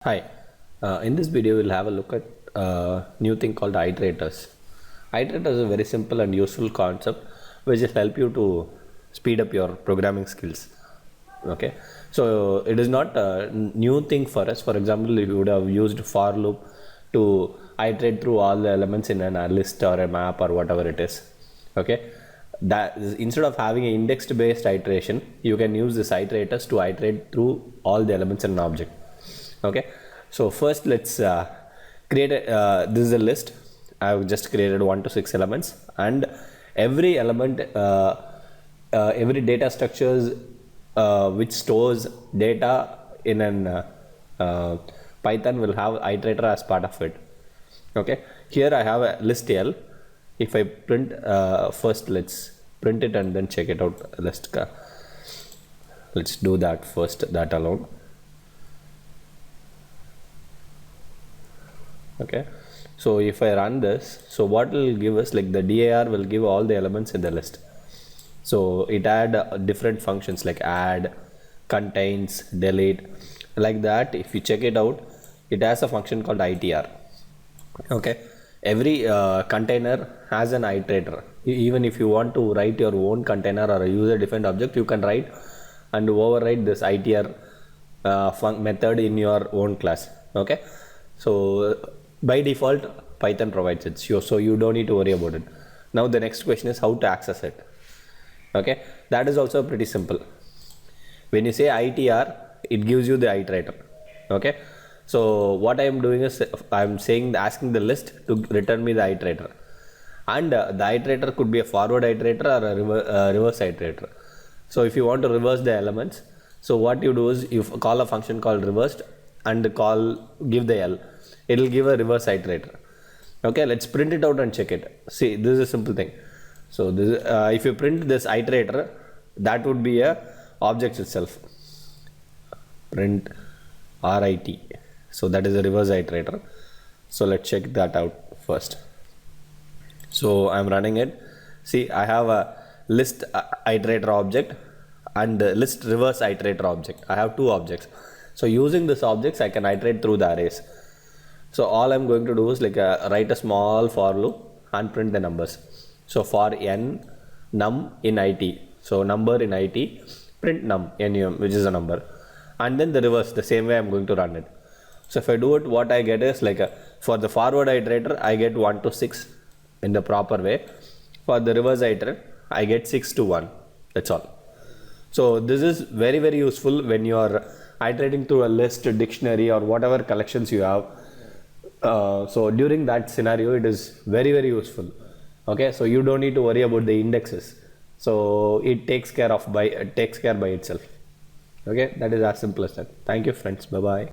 Hi, in this video we'll have a look at a new thing called iterators. Iterators is a very simple and useful concept which will help you to speed up your programming skills. Okay, so it is not a new thing for us. For example, if you would have used for loop to iterate through all the elements in a list or a map or whatever it is. Okay, that is, instead of having an indexed based iteration, you can use this iterators to iterate through all the elements in an object. Okay, so first let's create a this is a list. I've just created 1 to 6 elements, and every element every data structures which stores data in an Python will have iterator as part of it. Okay, here I have a list L. If I print first, let's print it and then check it out. Let's do that first, that alone. Okay, so if I run this, so what will give us, like the dir will give all the elements in the list. So it add different functions like add, contains, delete, like that. If you check it out, it has a function called itr. Okay, every container has an iterator. Even if you want to write your own container or use a different object, you can write and override this itr method in your own class. Okay, so by default Python provides it, so you don't need to worry about it. Now the next question is how to access it. Okay, that is also pretty simple. When you say itr, it gives you the iterator. Okay, so what I am doing is I am asking the list to return me the iterator, and the iterator could be a forward iterator or a reverse iterator. So if you want to reverse the elements, so what you do is you call a function called reversed and give the L. It will give a reverse iterator. Okay, let's print it out and check it. See, this is a simple thing. So this if you print this iterator, that would be a object itself. Print RIT. So that is a reverse iterator. So let's check that out first. So I'm running it. See, I have a list iterator object and list reverse iterator object. I have two objects. So using these objects, I can iterate through the arrays. So all I'm going to do is like write a small for loop and print the numbers. So for n num in it, so number in it, print num which is a number, and then the reverse, the same way I'm going to run it. So if I do it, what I get is like for the forward iterator I get 1 to 6 in the proper way. For the reverse iterator I get 6 to 1. That's all. So this is very useful when you are iterating through a list, dictionary, or whatever collections you have. So during that scenario, it is very useful. Okay, so you don't need to worry about the indexes. So it takes care by itself. Okay, that is as simple as that. Thank you, friends. Bye bye.